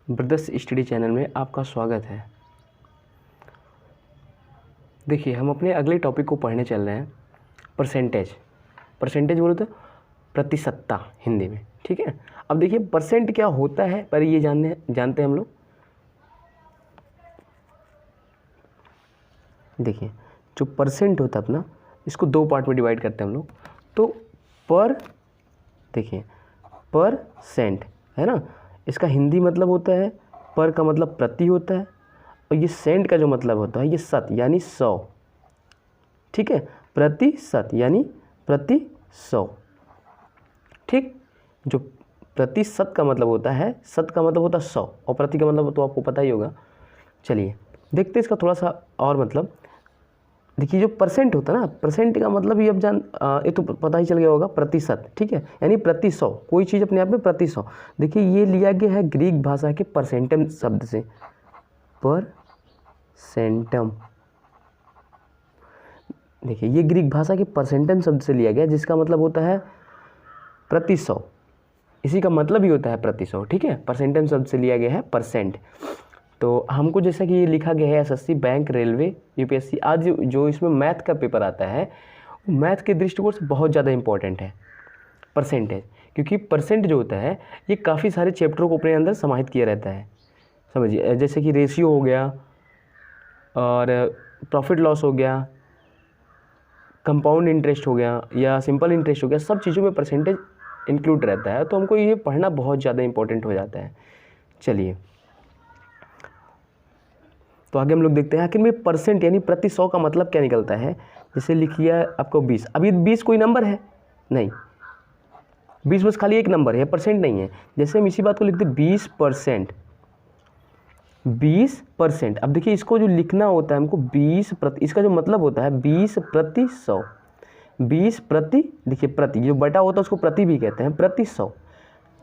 Brothers study channel में आपका स्वागत है। देखिए, हम अपने अगले टॉपिक को पढ़ने चल रहे हैं। परसेंटेज बोलो तो प्रतिशतता हिंदी में, ठीक है। अब देखिए परसेंट क्या होता है, पर ये जानते हैं हम लोग। देखिए जो परसेंट होता है अपना, इसको दो पार्ट में डिवाइड करते हैं हम लोग। तो परसेंट है ना, इसका हिंदी मतलब होता है, पर का मतलब प्रति होता है, और ये सेंट का जो मतलब होता है ये शत यानी 100, ठीक है। प्रतिशत यानी प्रति 100, ठीक। जो प्रतिशत का मतलब होता है, शत का मतलब होता है 100, और प्रति का मतलब तो आपको पता ही होगा। चलिए देखते हैं इसका थोड़ा सा और मतलब। देखिए जो परसेंट होता है ना, परसेंट का मतलब ये अब ये तो पता ही चल गया होगा, प्रतिशत, ठीक है, यानी प्रति 100, कोई चीज़ अपने आप में प्रति 100। देखिए ये लिया गया है ग्रीक भाषा के परसेंटम शब्द से, परसेंटम। देखिए ये ग्रीक भाषा के परसेंटम शब्द से लिया गया, जिसका मतलब होता है प्रति 100, इसी का मतलब ही होता है प्रति 100, ठीक है। परसेंटम शब्द से लिया गया है परसेंट। तो हमको जैसा कि ये लिखा गया है एसएससी, बैंक, रेलवे, यूपीएससी, आज जो इसमें मैथ का पेपर आता है, मैथ के दृष्टिकोण से बहुत ज़्यादा इंपॉर्टेंट है परसेंटेज, क्योंकि परसेंट जो होता है ये काफ़ी सारे चैप्टरों को अपने अंदर समाहित किया रहता है। समझिए, जैसे कि रेशियो हो गया, और प्रॉफिट लॉस हो गया, कंपाउंड इंटरेस्ट हो गया, या सिंपल इंटरेस्ट हो गया, सब चीज़ों में परसेंटेज इंक्लूड रहता है। तो हमको ये पढ़ना बहुत ज़्यादा इंपॉर्टेंट हो जाता है। चलिए तो आगे हम लोग देखते हैं आखिर में परसेंट यानी प्रति 100 का मतलब क्या निकलता है। जैसे लिखिए आपको 20, अभी 20 कोई नंबर है नहीं, 20 बस खाली एक नंबर है, परसेंट नहीं है। जैसे हम इसी बात को लिखते 20%, 20%। अब देखिए इसको जो लिखना होता है हमको 20 प्रति, इसका जो मतलब होता है 20 प्रति 100, 20 प्रति, देखिए प्रति जो बटा होता है उसको प्रति भी कहते हैं, प्रति 100।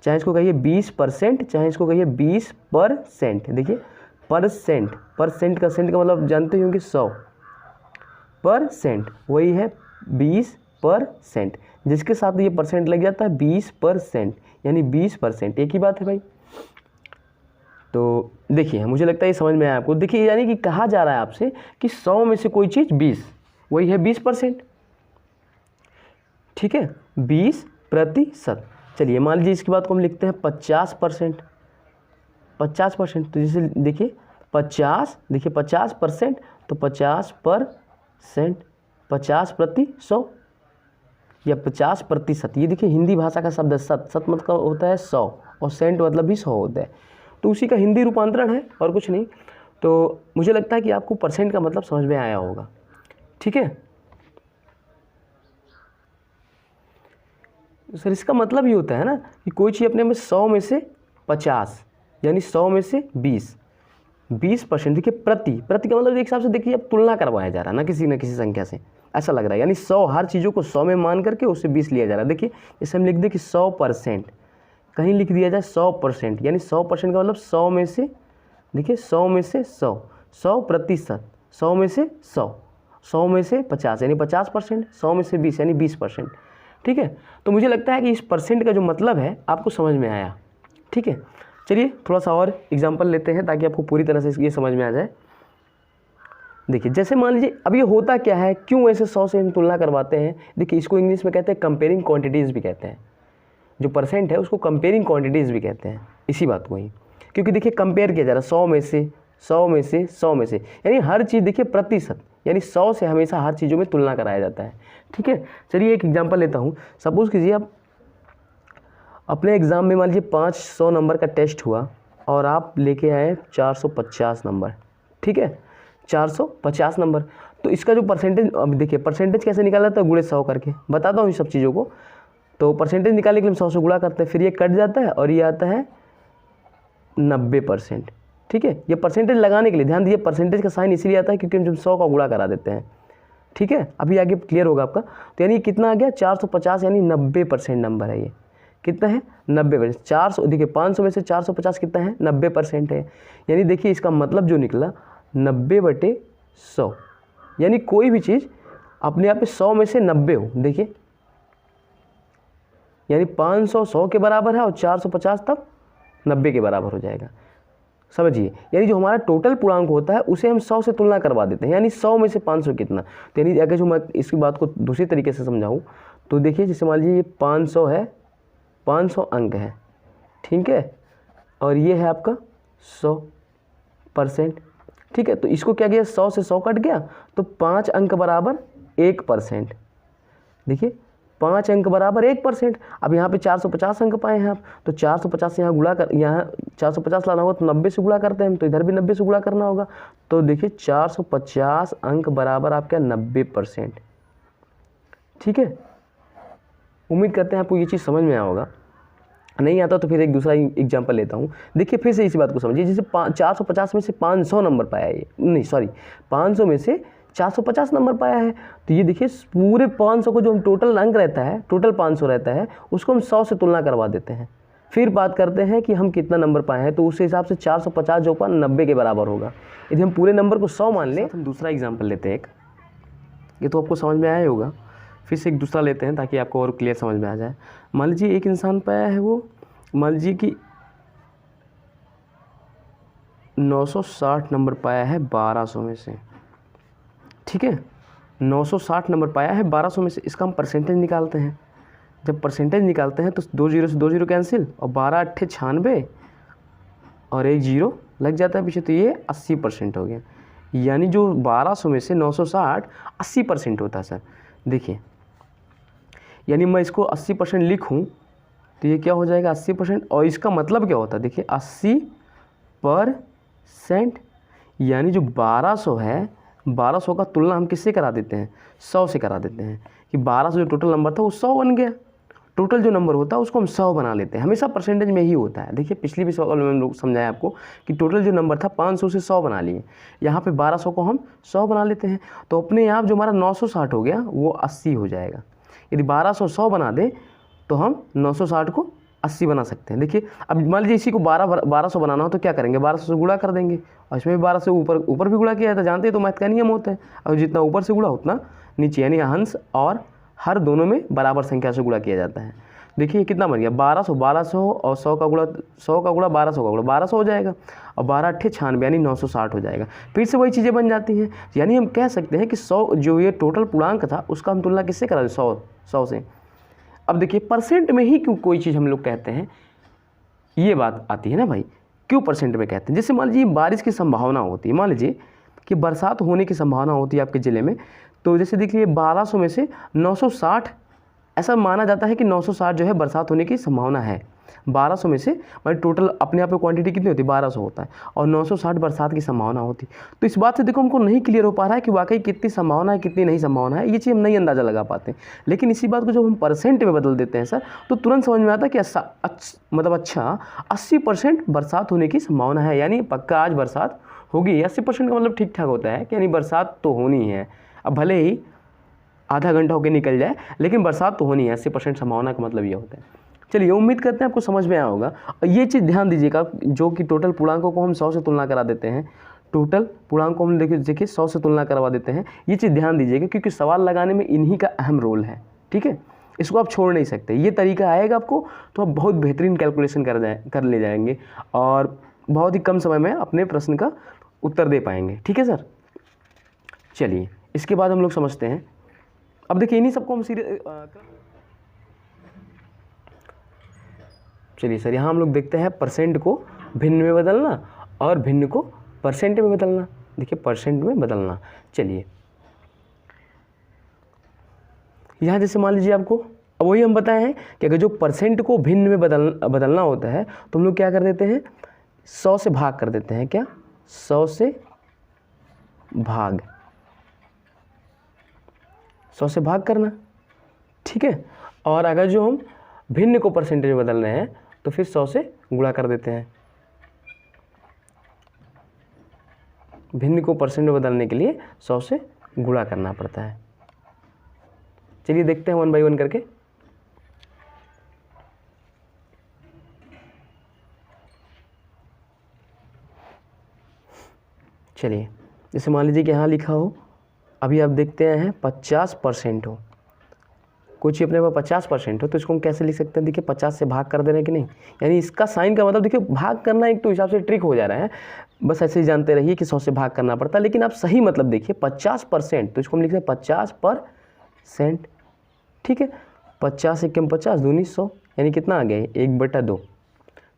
चाहे इसको कहिए 20%, चाहे इसको कहिए 20%। देखिए परसेंट का सेंट का मतलब जानते होंगे 100%, वही है 20%, जिसके साथ ये परसेंट लग जाता है 20%, यानी 20%, एक ही बात है भाई। तो देखिए मुझे लगता है ये समझ में आया आपको। देखिए यानी कि कहा जा रहा है आपसे कि 100 में से कोई चीज़ 20, वही है 20%, ठीक है, 20%। चलिए मान लीजिए इसकी बात को हम लिखते हैं 50%, 50%। तो जैसे देखिए 50, देखिए 50%, तो 50%, 50 प्रति 100 या 50%। ये देखिए हिंदी भाषा का शब्द है सत, सत मतलब होता है 100, और सेंट मतलब भी 100 होता है, तो उसी का हिंदी रूपांतरण है और कुछ नहीं। तो मुझे लगता है कि आपको परसेंट का मतलब समझ में आया होगा, ठीक है। सर इसका मतलब ये होता है ना कि कोई चीज़ अपने में 100 में से 50 यानी 100 में से 20%। देखिए प्रति का मतलब एक हिसाब से देखिए अब तुलना करवाया जा रहा है ना किसी संख्या से, ऐसा लग रहा है। यानी 100, हर चीज़ों को 100 में मान करके उससे 20 लिया जा रहा है। देखिए जैसे हम लिख दें कि 100%, कहीं लिख दिया जाए 100%, यानी 100% का मतलब 100 में से, देखिए 100 में से 100, 100%, 100 में से 100, 100 में से 50 यानी 50%, 100 में से 20 यानी 20%, ठीक है। तो मुझे लगता है कि इस परसेंट का जो मतलब है आपको समझ में आया, ठीक है। चलिए थोड़ा सा और एग्जांपल लेते हैं ताकि आपको पूरी तरह से ये समझ में आ जाए। देखिए जैसे मान लीजिए अब ये होता क्या है, क्यों ऐसे 100 से हम तुलना करवाते हैं। देखिए इसको इंग्लिश में कहते हैं कंपेयरिंग क्वांटिटीज़ भी कहते हैं, जो परसेंट है उसको कंपेयरिंग क्वांटिटीज़ भी कहते हैं, इसी बात को ही। क्योंकि देखिए कंपेयर किया जा रहा है 100 में से, 100 में से, 100 में से, यानी हर चीज़ देखिए प्रतिशत, यानी 100 से हमेशा हर चीज़ों में तुलना कराया जाता है, ठीक है। चलिए एक एग्जाम्पल लेता हूँ। सपोज़ कीजिए आप अपने एग्ज़ाम में मान लीजिए 500 नंबर का टेस्ट हुआ और आप लेके आए 450 नंबर, ठीक है, 450 नंबर। तो इसका जो परसेंटेज, अब देखिए परसेंटेज कैसे निकाला जाता है, गुणे 100 करके, बताता हूँ इन सब चीज़ों को। तो परसेंटेज निकालने के लिए हम 100 से गुणा करते हैं, फिर ये कट जाता है और ये आता है 90%, ठीक है। ये परसेंटेज लगाने के लिए ध्यान दीजिए, परसेंटेज का साइन इसलिए आता है क्योंकि हम जब 100 का गुणा करा देते हैं, ठीक है। अभी आगे क्लियर होगा आपका। तो यानी कितना आ गया 450, यानी 90% नंबर है। ये कितना है 90%। 400, देखिए 500 में से 450 कितना है 90% है। यानी देखिए इसका मतलब जो निकला 90/100, यानी कोई भी चीज़ अपने आप में 100 में से 90 हो। देखिए यानी 500 100 के बराबर है और 450 तब 90 के बराबर हो जाएगा। समझिए, यानी जो हमारा टोटल पूर्णांक होता है उसे हम 100 से तुलना करवा देते हैं, यानी 100 में से 500 कितना। तो यानी अगर जो मैं इसकी बात को दूसरी तरीके से समझाऊँ तो देखिए, जैसे मान लीजिए ये 500 है, 500 अंक है, ठीक है, और ये है आपका 100%, ठीक है। तो इसको क्या किया, 100 से 100 कट गया तो 5 अंक बराबर 1%। देखिए 5 अंक बराबर 1%। अब यहाँ पे 450 अंक पाए हैं आप, तो 450 यहाँ गुणा कर, यहाँ 450 लाना होगा तो 90 से गुणा करते हैं हम, तो इधर भी 90 से गुणा करना होगा। तो देखिए 450 अंक बराबर आपका 90%, ठीक है। उम्मीद करते हैं आपको ये चीज़ समझ में आया होगा। नहीं आता तो फिर एक दूसरा एग्जाम्पल लेता हूँ। देखिए फिर से इसी बात को समझिए, जैसे 450 में से 500 नंबर पाया है, नहीं सॉरी 500 में से 450 नंबर पाया है। तो ये देखिए पूरे 500 को जो हम टोटल अंक रहता है, टोटल 500 रहता है, उसको हम 100 से तुलना करवा देते हैं। फिर बात करते हैं कि हम कितना नंबर पाए हैं, तो उस हिसाब से 450 जो पाए 90 के बराबर होगा। यदि हम पूरे नंबर को 100 मान लें, हम दूसरा एग्जाम्पल लेते हैं एक, ये तो आपको समझ में आया होगा। फिर से एक दूसरा लेते हैं ताकि आपको और क्लियर समझ में आ जाए। मान लीजिए एक इंसान पाया है, वो मान लीजिए कि 960 नंबर पाया है 1200 में से, ठीक है। 960 नंबर पाया है 1200 में से, इसका हम परसेंटेज निकालते हैं। जब परसेंटेज निकालते हैं तो 2 जीरो से 2 जीरो कैंसिल, और 12 अट्ठे 96 और 1 जीरो लग जाता है पीछे, तो ये 80% हो गया। यानी जो 1200 में से 960 80% होता है सर। देखिए यानी मैं इसको 80% लिखूं तो ये क्या हो जाएगा 80%, और इसका मतलब क्या होता है, देखिए 80%, यानी जो 1200 है, 1200 का तुलना हम किससे करा देते हैं, 100 से करा देते हैं। कि 1200 जो टोटल नंबर था वो 100 बन गया। टोटल जो नंबर होता है उसको हम 100 बना लेते हैं, हमेशा परसेंटेज में ही होता है। देखिए पिछली भी सवाल में हम लोग समझाया आपको कि टोटल जो नंबर था 500 से 100 बना लिए, यहाँ पे 1200 को हम 100 बना लेते हैं। तो अपने आप जो हमारा 960 हो गया वो 80 हो जाएगा। यदि 1200 100 बना दे तो हम 960 को 80 बना सकते हैं। देखिए अब मान लीजिए इसी को 1200 बनाना हो तो क्या करेंगे, 1200 से गुणा कर देंगे, और इसमें भी 12 से ऊपर भी गुणा किया जाता है, जानते हैं तो मैथ का नियम होता है। और जितना ऊपर से गुणा उतना नीचे, यानी अंश और हर दोनों में बराबर संख्या से गुणा किया जाता है। देखिए कितना बन गया 1200 और 100 का गुणा 1200 का गुणा 1200 हो जाएगा, और 12 अट्ठे 96 यानी 960 हो जाएगा। फिर से वही चीज़ें बन जाती हैं। यानी हम कह सकते हैं कि 100 जो ये टोटल पूर्णांक था उसका हम तुलना किससे करा दें, 100 से। अब देखिए परसेंट में ही क्यों कोई चीज़ हम लोग कहते हैं, ये बात आती है ना भाई, क्यों परसेंट में कहते हैं। जैसे मान लीजिए बारिश की संभावना होती है, मान लीजिए कि बरसात होने की संभावना होती है आपके ज़िले में, तो जैसे देखिए 1200 में से 960, ऐसा माना जाता है कि 960 जो है बरसात होने की संभावना है। 1200 में से मतलब टोटल अपने आप में क्वांटिटी कितनी होती है, 1200 होता है, और 960 बरसात की संभावना होती। तो इस बात से देखो हमको नहीं क्लियर हो पा रहा है कि वाकई कितनी संभावना है कितनी नहीं संभावना है, ये चीज़ हम नहीं अंदाज़ा लगा पाते। लेकिन इसी बात को जब हम परसेंट में बदल देते हैं सर, तो तुरंत समझ में आता है कि मतलब अच्छा 80% बरसात होने की संभावना है, यानी पक्का आज बरसात होगी। 80% का मतलब ठीक ठाक होता है कि यानी बरसात तो होनी है। अब भले ही आधा घंटा होकर निकल जाए, लेकिन बरसात तो होनी है। 80% संभावना का मतलब ये होता है। चलिए उम्मीद करते हैं आपको समझ में आया होगा। और ये चीज़ ध्यान दीजिएगा, जो कि टोटल पूर्णांकों को हम 100 से तुलना करा देते हैं, टोटल पूर्णांकों को हम देखिए 100 से तुलना करवा देते हैं। ये चीज़ ध्यान दीजिएगा क्योंकि सवाल लगाने में इन्हीं का अहम रोल है, ठीक है। इसको आप छोड़ नहीं सकते। ये तरीका आएगा आपको तो आप बहुत बेहतरीन कैलकुलेशन कर ले जाएंगे और बहुत ही कम समय में अपने प्रश्न का उत्तर दे पाएंगे, ठीक है सर। चलिए इसके बाद हम लोग समझते हैं। अब देखिए इन्हीं सबको हम चलिए सर, यहाँ हम लोग देखते हैं परसेंट को भिन्न में बदलना और भिन्न को परसेंट में बदलना। देखिए परसेंट में बदलना, चलिए यहाँ जैसे मान लीजिए आपको वही हम बताए हैं कि अगर जो परसेंट को भिन्न में बदलना होता है तो हम लोग क्या कर देते हैं, 100 से भाग कर देते हैं। क्या 100 से भाग, 100 से भाग करना, ठीक है। और अगर जो हम भिन्न को परसेंटेज में बदल रहे हैं तो फिर 100 से गुणा कर देते हैं। भिन्न को परसेंट में बदलने के लिए 100 से गुणा करना पड़ता है। चलिए देखते हैं 1 बाई 1 करके। चलिए जैसे मान लीजिए कि यहाँ लिखा हो, अभी आप देखते हैं 50% हो, कोई चीज़ अपने पास 50% हो तो इसको हम कैसे लिख सकते हैं, देखिए 50 से भाग कर दे रहे हैं कि नहीं, यानी इसका साइन का मतलब देखिए भाग करना एक तो हिसाब से ट्रिक हो जा रहा है, बस ऐसे ही जानते रहिए कि 100 से भाग करना पड़ता है, लेकिन आप सही मतलब देखिए 50%, तो इसको हम लिखते हैं 50%, ठीक है। 50 एकम 50 दूनी 100, यानी कितना आ गया है 1/2,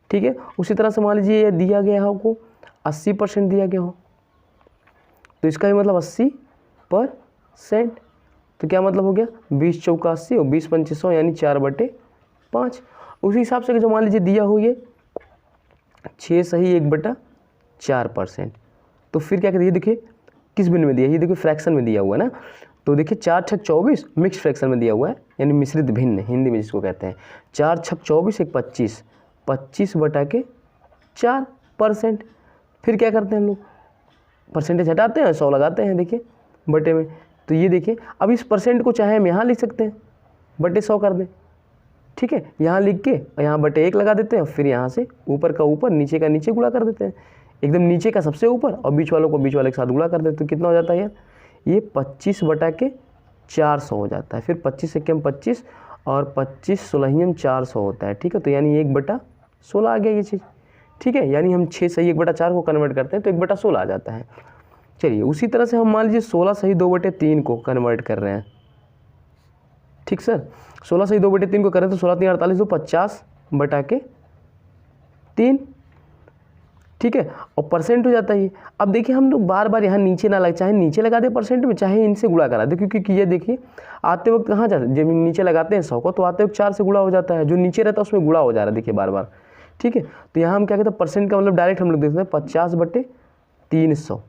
ठीक है। उसी तरह से मान लीजिए ये दिया गया है आपको 80% दिया गया हो, तो इसका भी मतलब 80%, तो क्या मतलब हो गया 20 चौका 80 और 20 पंचे 100, यानी 4/5। उसी हिसाब से जो मान लीजिए दिया हो ये 6 सही 1/4%, तो फिर क्या करिए, देखिए किस भिन्न में दिया है, ये देखिए फ्रैक्शन में दिया हुआ है ना, तो देखिए 4 छक 24 मिक्स फ्रैक्शन में दिया हुआ है, यानी मिश्रित भिन्न हिंदी में जिसको कहते हैं। 4 छक 24 एक 25, 25/4%। फिर क्या करते हैं हम लोग, परसेंटेज हटाते हैं, 100 लगाते हैं, देखिए बटे में, तो ये देखिए अब इस परसेंट को चाहे हम यहाँ लिख सकते हैं, बटे 100 कर दें, ठीक है, यहाँ लिख के और यहाँ बटे 1 लगा देते हैं, फिर यहाँ से ऊपर का ऊपर नीचे का नीचे गुणा कर देते हैं, एकदम नीचे का सबसे ऊपर और बीच वालों को बीच वाले के साथ गुणा कर देते हैं, तो कितना हो जाता है यार, ये 25/400 हो जाता है। फिर 25 एकम 25 और 25 16 400 होता है, ठीक है, तो यानी 1/16 आ गया ये चीज़, ठीक है, यानी हम 6 सही 1/4 को कन्वर्ट करते हैं तो 1/16 आ जाता है। चलिए उसी तरह से हम मान लीजिए 16 सही 2/3 को कन्वर्ट कर रहे हैं, ठीक सर, 16 सही 2/3 को करें तो 16 3 48 2 50/3, ठीक है, और परसेंट हो जाता है ये। अब देखिए हम लोग बार बार यहाँ नीचे ना लगे, चाहे नीचे लगा दे परसेंट में, चाहे इनसे गुणा करा दे, क्योंकि ये देखिए आते वक्त कहाँ जाते, जब नीचे लगाते हैं 100 को तो आते वक्त 4 से गुणा हो जाता है, जो नीचे रहता है उसमें गुणा हो जा रहा है, देखिए बार बार, ठीक है। तो यहाँ हम क्या कहते हैं परसेंट का मतलब डायरेक्ट हम लोग देखते हैं 50/300,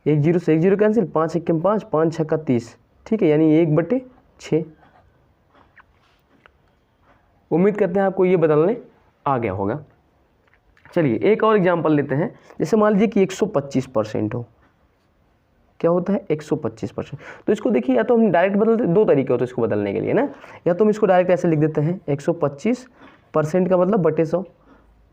1 0 से 1 0 कैंसिल, 5 एकम 5 5 छक्का 30, ठीक है, यानी 1/6। उम्मीद करते हैं आपको ये बदलने आ गया होगा। चलिए एक और एग्जांपल लेते हैं, जैसे मान लीजिए कि 125% हो, क्या होता है 125%, तो इसको देखिए या तो हम डायरेक्ट बदलते, दो तरीके होते हैं इसको बदलने के लिए ना, या तो हम इसको डायरेक्ट ऐसे लिख देते हैं 125% का मतलब बटे 100,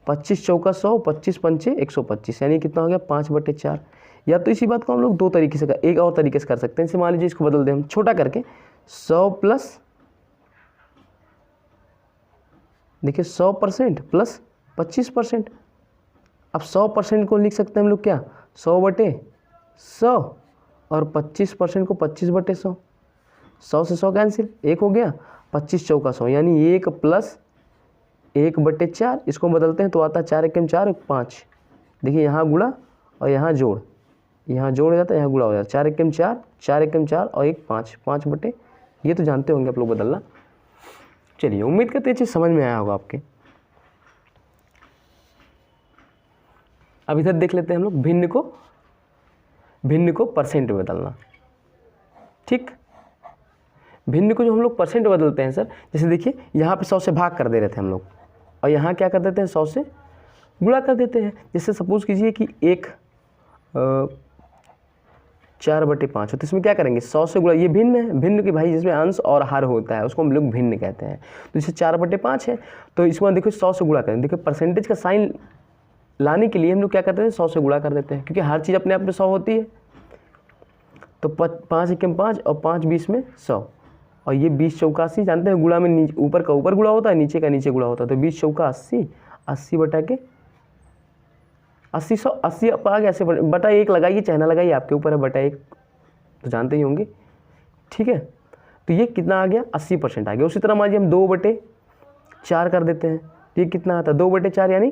25 चौका 100, 25 पंचे 125, यानी कितना हो गया 5/4। या तो इसी बात को हम लोग दो तरीके से एक और तरीके से कर सकते हैं, जैसे मान लीजिए इसको बदल दें हम छोटा करके 100 प्लस, देखिए 100% प्लस 25%। अब 100% को लिख सकते हैं हम लोग क्या 100/100 और 25% को 25/100, 100 से 100 कैंसिल, 1 हो गया, 25 चौका 100, यानी 1 प्लस 1/4, इसको बदलते हैं तो आता है 4 एकम 4 5, देखिए यहाँ गुणा और यहाँ जोड़, यहाँ जोड़ हो जाता है, यहाँ गुणा हो जाता है, 4 एकम 4 4 एकम 4 और 1 5 5/, ये तो जानते होंगे आप लोग बदलना। चलिए उम्मीद करते हैं चीज़ समझ में आया होगा आपके। अब इधर देख लेते हैं हम लोग भिन्न को परसेंट में बदलना, ठीक, भिन्न को जो हम लोग परसेंट बदलते हैं सर, जैसे देखिए यहाँ पे 100 से भाग कर दे रहे थे हम लोग और यहाँ क्या कर देते हैं 100 से गुणा कर देते हैं। जैसे सपोज कीजिए कि 4/5 हो, तो इसमें क्या करेंगे 100 से गुणा, ये भिन्न है, भिन्न की भाई जिसमें अंश और हर होता है उसको हम लोग भिन्न कहते हैं, तो जैसे 4/5 है तो इसमें देखो 100 से गुणा करें, देखिए परसेंटेज का साइन लाने के लिए हम लोग क्या करते हैं 100 से गुणा कर देते हैं, क्योंकि हर चीज़ अपने आप में 100 होती है, तो 5 एकम 5 और 5 20 में 100, और ये 20 चौका 80, जानते हैं गुणा में ऊपर का ऊपर गुणा होता है, नीचे का नीचे गुणा होता है, तो 20 चौका 80, 80 100 80 आ गया, ऐसे बटा 1 लगाइए चाहे ना लगाइए आपके ऊपर है, बटा 1 तो जानते ही होंगे, ठीक है, तो ये कितना आ गया 80% आ गया। उसी तरह मान लीजिए हम 2/4 कर देते हैं, तो ये कितना आता है 2/4, यानी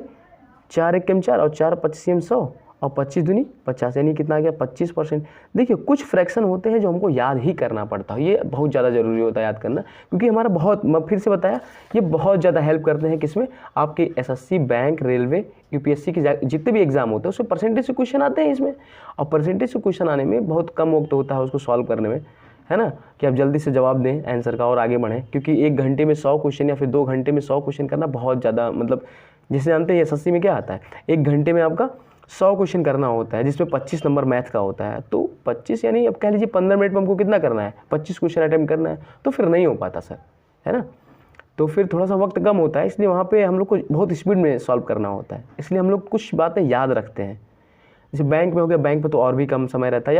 4 एकम 4 और 4 25 100 और 25 दूनी 50, यानी कितना आ गया 25%। देखिए कुछ फ्रैक्शन होते हैं जो हमको याद ही करना पड़ता है, ये बहुत ज़्यादा ज़रूरी होता है याद करना, क्योंकि हमारा बहुत, मैं फिर से बताया, ये बहुत ज़्यादा हेल्प करते हैं किसमें, आपके एसएससी बैंक रेलवे यूपीएससी के जितने भी एग्जाम होते हैं उसमें परसेंटेज से क्वेश्चन आते हैं इसमें, और परसेंटेज से क्वेश्चन आने में बहुत कम वक्त होता है उसको सॉल्व करने में, है ना, कि आप जल्दी से जवाब दें आंसर का और आगे बढ़ें, क्योंकि 1 घंटे में 100 क्वेश्चन या फिर 2 घंटे में 100 क्वेश्चन करना बहुत ज़्यादा, मतलब जिसे जानते हैं एसएससी में क्या आता है 1 घंटे में आपका 100 क्वेश्चन करना होता है, जिसमें 25 नंबर मैथ का होता है, तो 25 यानी अब कह लीजिए 15 मिनट में हमको कितना करना है 25 क्वेश्चन अटैम्प्ट करना है, तो फिर नहीं हो पाता सर, है ना, तो फिर थोड़ा सा वक्त कम होता है, इसलिए वहाँ पे हम लोग को बहुत स्पीड में सॉल्व करना होता है, इसलिए हम लोग कुछ बातें याद रखते हैं, जैसे बैंक में हो गया, बैंक में तो और भी कम समय रहता है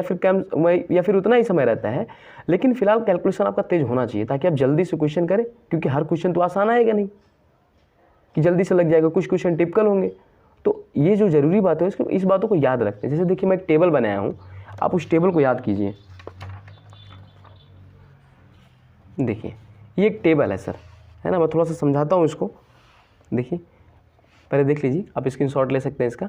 या फिर उतना ही समय रहता है, लेकिन फिलहाल कैलकुलेशन आपका तेज होना चाहिए ताकि आप जल्दी से क्वेश्चन करें, क्योंकि हर क्वेश्चन तो आसान आएगा नहीं कि जल्दी से लग जाएगा, कुछ क्वेश्चन टिपिकल होंगे। तो ये जो ज़रूरी बात है इस बातों को याद रखते हैं। जैसे देखिए मैं एक टेबल बनाया हूँ, आप उस टेबल को याद कीजिए। देखिए ये एक टेबल है सर, है ना, मैं थोड़ा सा समझाता हूँ इसको। देखिए पहले देख लीजिए, आप स्क्रीनशॉट ले सकते हैं इसका,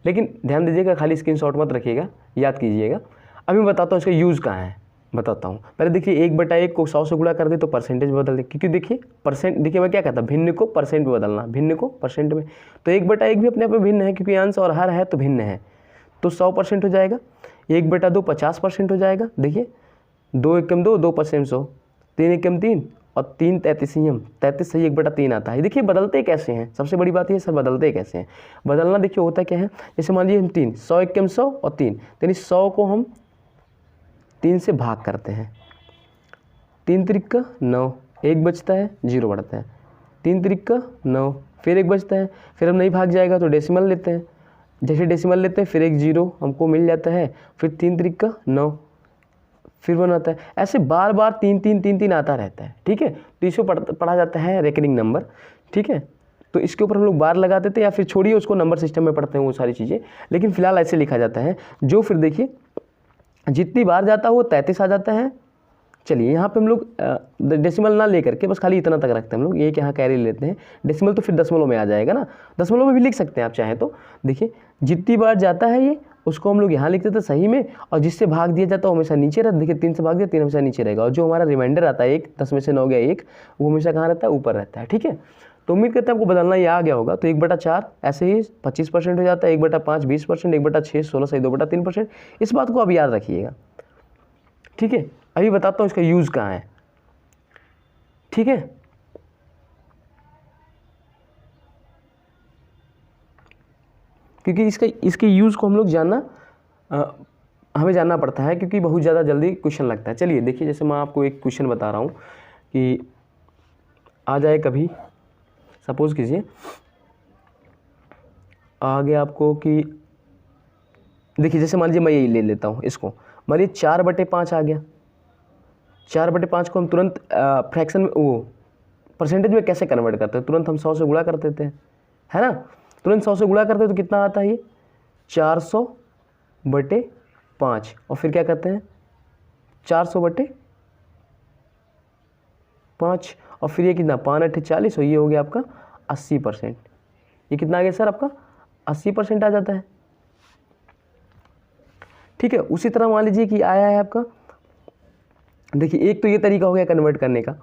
लेकिन ध्यान दीजिएगा खाली स्क्रीनशॉट मत रखिएगा, याद कीजिएगा। अभी मैं बताता हूँ इसका यूज़ कहाँ है, बताता हूँ। पहले देखिए 1/1 को 100 से गुणा कर दे तो परसेंटेज बदल दे, क्योंकि देखिए परसेंट, देखिए मैं क्या कहता, भिन्न को परसेंट में बदलना, भिन्न को परसेंट में। तो 1/1 भी अपने आप में भिन्न है, क्योंकि अंश और हर है तो भिन्न है, तो 100% हो जाएगा। 1/2 50% हो जाएगा। देखिए 2 एकम 2, 2% 100, 3 एकम 3 और 3 33 33 सही 1/3 आता है। देखिए बदलते कैसे हैं, सबसे बड़ी बात ये सर, बदलते कैसे हैं। बदलना देखिए होता क्या है, जैसे मान लीजिए हम 3, 100 एकम 100 और 3, यानी 100 को हम 3 से भाग करते हैं, 3 त्रिक 9, 1 बचता है, 0 बढ़ता है, 3 त्रिक 9, फिर 1 बचता है, फिर हम नहीं भाग जाएगा तो डेसिमल लेते हैं, जैसे डेसिमल लेते हैं फिर 1 0 हमको मिल जाता है, फिर 3 त्रिक 9, फिर 1 आता है। ऐसे बार बार 3 3 3 3 आता रहता है, ठीक है। तो इसको पढ़ा जाता है रेकरिंग नंबर, ठीक है। तो इसके ऊपर हम लोग बार लगा देते हैं, या फिर छोड़िए उसको, नंबर सिस्टम में पढ़ते हैं वो सारी चीज़ें, लेकिन फिलहाल ऐसे लिखा जाता है। जो फिर देखिए जितनी बार जाता है वो 33 आ जाता है। चलिए यहाँ पे हम लोग डेसिमल ना लेकर के बस खाली इतना तक रखते हैं हम लोग, एक यहाँ कैरी लेते हैं, डेसिमल तो फिर दशमलव में आ जाएगा ना, दशमलव में भी लिख सकते हैं आप चाहें तो। देखिए जितनी बार जाता है ये, उसको हम लोग यहाँ लिख देते हैं सही में, और जिससे भाग दिया जाता है वो हमेशा नीचे रहता है। देखिए 3 से भाग दिया, 3 हमेशा नीचे रहेगा, और जो हमारा रिमाइंडर आता है 1, 10 में से 9 गया 1, वो हमेशा कहाँ रहता है, ऊपर रहता है, ठीक है। तो उम्मीद करते हैं आपको बदलना ये आ गया होगा। तो 1/4 ऐसे ही 25% हो जाता है, 1/5 20%, 1/6 16 सही 2/3%। इस बात को आप याद रखिएगा, ठीक है। अभी बताता हूँ इसका यूज़ कहाँ है, ठीक है। क्योंकि इसके यूज़ को हम लोग हमें जानना पड़ता है, क्योंकि बहुत ज़्यादा जल्दी क्वेश्चन लगता है। चलिए देखिए, जैसे मैं आपको एक क्वेश्चन बता रहा हूँ कि आ जाए कभी, सपोज़ कीजिए आ गया आपको कि देखिए, जैसे मान लीजिए मैं यही ले लेता हूँ इसको, मान लीजिए 4/5 आ गया। 4/5 को हम तुरंत फ्रैक्शन में, वो परसेंटेज में कैसे कन्वर्ट करते हैं, तुरंत हम 100 से गुणा कर देते हैं, है ना। तुरंत 100 से गुणा करते हैं तो कितना आता है ये 400/5, और फिर क्या करते हैं 400/5, और फिर ये कितना 5 8 40, और ये हो गया आपका 80%। ये कितना आ गया सर आपका 80% आ जाता है, ठीक है। उसी तरह मान लीजिए कि आया है आपका, देखिए एक तो ये तरीका हो गया कन्वर्ट करने का,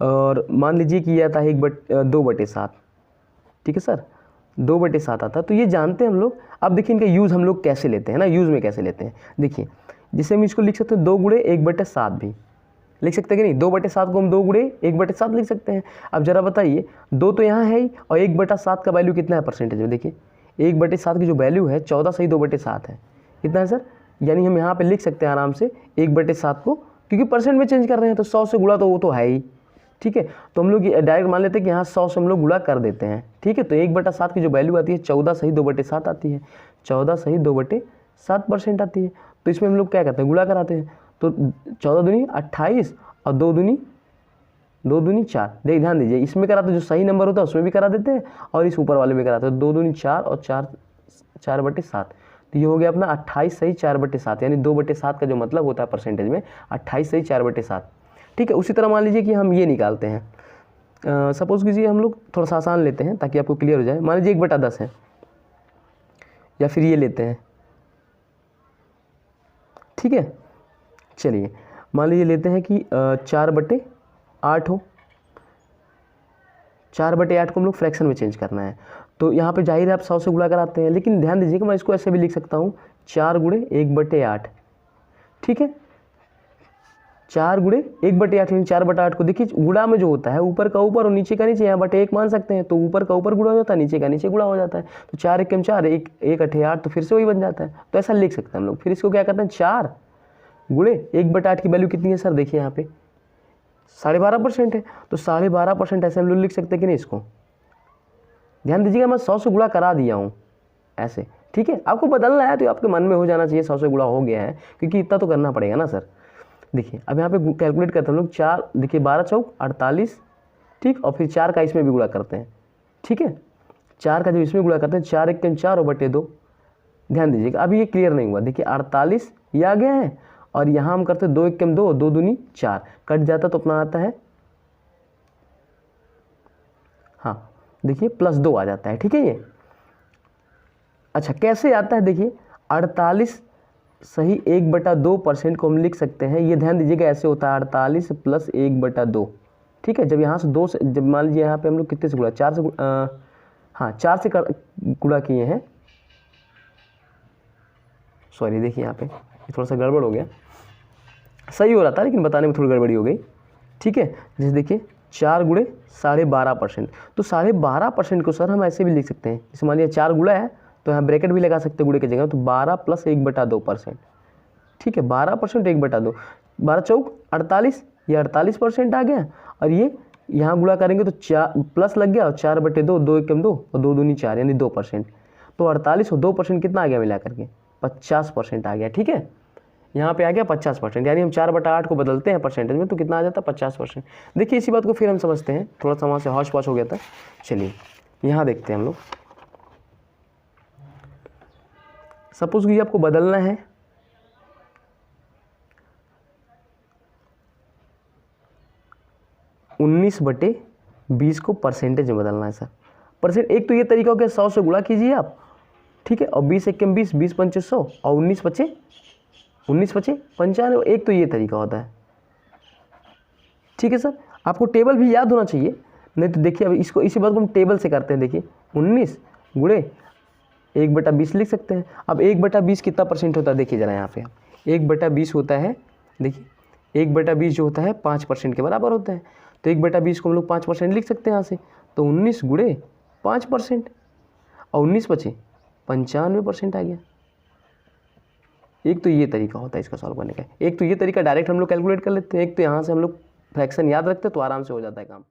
और मान लीजिए कि ये आता है 2/7, ठीक है सर, 2/7 आता है। तो ये जानते हैं हम लोग। अब देखिए इनका यूज़ हम लोग कैसे लेते हैं ना, यूज़ में कैसे लेते हैं। देखिए जिसे हम इसको लिख सकते हैं 2 × 1/7 भी लिख सकते हैं कि नहीं, 2/7 को हम 2 × 1/7 लिख सकते हैं। अब जरा बताइए, 2 तो यहाँ है ही, और 1/7 का वैल्यू कितना है परसेंटेज में। देखिए 1/7 की जो वैल्यू है 14 सही 2/7 है, कितना है सर, यानी हम यहाँ पे लिख सकते हैं आराम से 1/7 को, क्योंकि परसेंट में चेंज कर रहे हैं तो 100 से गुणा तो वो तो है ही, ठीक है। तो हम लोग डायरेक्ट मान लेते हैं कि यहाँ 100 से हम लोग गुणा कर देते हैं, ठीक है। तो 1/7 की जो वैल्यू आती है 14 सही 2/7 आती है, 14 सही 2/7% आती है। तो इसमें हम लोग क्या करते हैं, गुणा कराते हैं। तो 14 दूनी 28 और 2 दूनी 4। देख ध्यान दीजिए, इसमें कराते जो सही नंबर होता है उसमें भी करा देते हैं, और इस ऊपर वाले में कराते हैं। 2 दूनी 4 और 4/7, तो ये हो गया अपना 28 सही 4/7, यानी 2/7 का जो मतलब होता है परसेंटेज में 28 सही 4/7, ठीक है। उसी तरह मान लीजिए कि हम ये निकालते हैं, सपोज़ कीजिए हम लोग थोड़ा सा आसान लेते हैं ताकि आपको क्लियर हो जाए। मान लीजिए 1/10 है, या फिर ये लेते हैं, ठीक है। चलिए मान लीजिए लेते हैं कि 4/8 हो, 4/8 को हम लोग फ्रैक्शन में चेंज करना है। तो यहाँ पे जाहिर है आप 100 से गुणा कराते हैं, लेकिन ध्यान दीजिएगा मैं इसको ऐसे भी लिख सकता हूँ 4 × 1/8, ठीक है। 4 × 1/8 यानी 4/8 को देखिए गुणा में जो होता है ऊपर का ऊपर और नीचे का नीचे, यहाँ बटे 1 मान सकते हैं, तो ऊपर का ऊपर गुणा हो जाता है, नीचे का नीचे गुणा हो जाता है। तो 4 एकम 4, 1 8 8, तो फिर से वही बन जाता है। तो ऐसा लिख सकते हैं हम लोग। फिर इसको क्या करते हैं 4 × 1/8 की वैल्यू कितनी है सर, देखिए यहाँ पे 12.5% है, तो 12.5% ऐसे हम लोग लिख सकते हैं कि नहीं। इसको ध्यान दीजिएगा, मैं 100 से गुणा करा दिया हूँ ऐसे, ठीक है, आपको बदलना है तो आपके मन में हो जाना चाहिए 100 से गुणा हो गया है, क्योंकि इतना तो करना पड़ेगा ना सर। देखिए अब यहाँ पे कैलकुलेट करते हैं हम लोग, 4 देखिए 12 चौक 48, ठीक, और फिर 4 का इसमें भी गुणा करते हैं, ठीक है, 4 का जो इसमें गुणा करते हैं 4 1 4 और बटे 2। ध्यान दीजिएगा अभी ये क्लियर नहीं हुआ, देखिए 48 ये आ गया है और यहाँ हम करते हैं 2 1 2, 2 दूनी 4, कट जाता तो अपना आता है, हाँ देखिए +2 आ जाता है, ठीक है ये। अच्छा कैसे आता है, देखिए 48 सही 1/2% को हम लिख सकते हैं, ये ध्यान दीजिएगा ऐसे होता है 48 + 1/2, ठीक है। जब यहाँ से 2 से, जब मान लीजिए यहाँ पे हम लोग कितने से गुणा, 4 से हाँ 4 से गुणा किए हैं, सॉरी देखिए यहाँ पे थोड़ा सा गड़बड़ हो गया, सही हो रहा था लेकिन बताने में थोड़ी गड़बड़ी हो गई, ठीक है। जैसे देखिए 4 गुणे 12.5%, तो 12.5% को सर हम ऐसे भी लिख सकते हैं, जैसे मान लिया 4 गुणा है तो यहाँ ब्रैकेट भी लगा सकते हैं गुणे की जगह, तो 12 + 1/2%, ठीक है, 12% 1/2, 12 चौक 48, ये 48% आ गया, और ये यहाँ गुणा करेंगे तो 4 प्लस लग गया और 4/2, 2 1 2 और 2 दूनी 4 यानी 2%, तो 48 और 2% कितना आ गया मिला करके 50% आ गया, ठीक है। यहाँ पे आ गया 50%, यानी हम 4/8 को बदलते हैं परसेंटेज में तो कितना आ जाता है 50%। देखिए इसी बात को फिर हम समझते हैं, थोड़ा सा वहाँ से हौच पौच हो गया था। चलिए यहाँ देखते हैं हम लोग, सपोज कि आपको बदलना है 19/20 को परसेंटेज में बदलना है सर। परसेंट एक तो ये तरीका हो गया 100 से गुणा कीजिए आप, ठीक है, और 20 1 20, 20 5 100 और 19 बचे 95, एक तो ये तरीका होता है, ठीक है सर। आपको टेबल भी याद होना चाहिए, नहीं तो देखिए अब इसको इसी बात को हम टेबल से करते हैं। देखिए 19 गुणे 1/20 लिख सकते हैं। अब 1/20 कितना परसेंट होता है, देखिए ज़रा यहाँ पे 1/20 होता है, देखिए 1/20 जो होता है 5% के बराबर होता है, तो 1/20 को हम लोग 5% लिख सकते हैं यहाँ से, तो 19 गुणे 5% और 19 बचे 95% आ गया। एक तो ये तरीका होता है इसका सॉल्व करने का, एक तो ये तरीका डायरेक्ट हम लोग कैलकुलेट कर लेते हैं, एक तो यहाँ से हम लोग फ्रैक्शन याद रखते हैं तो आराम से हो जाता है काम।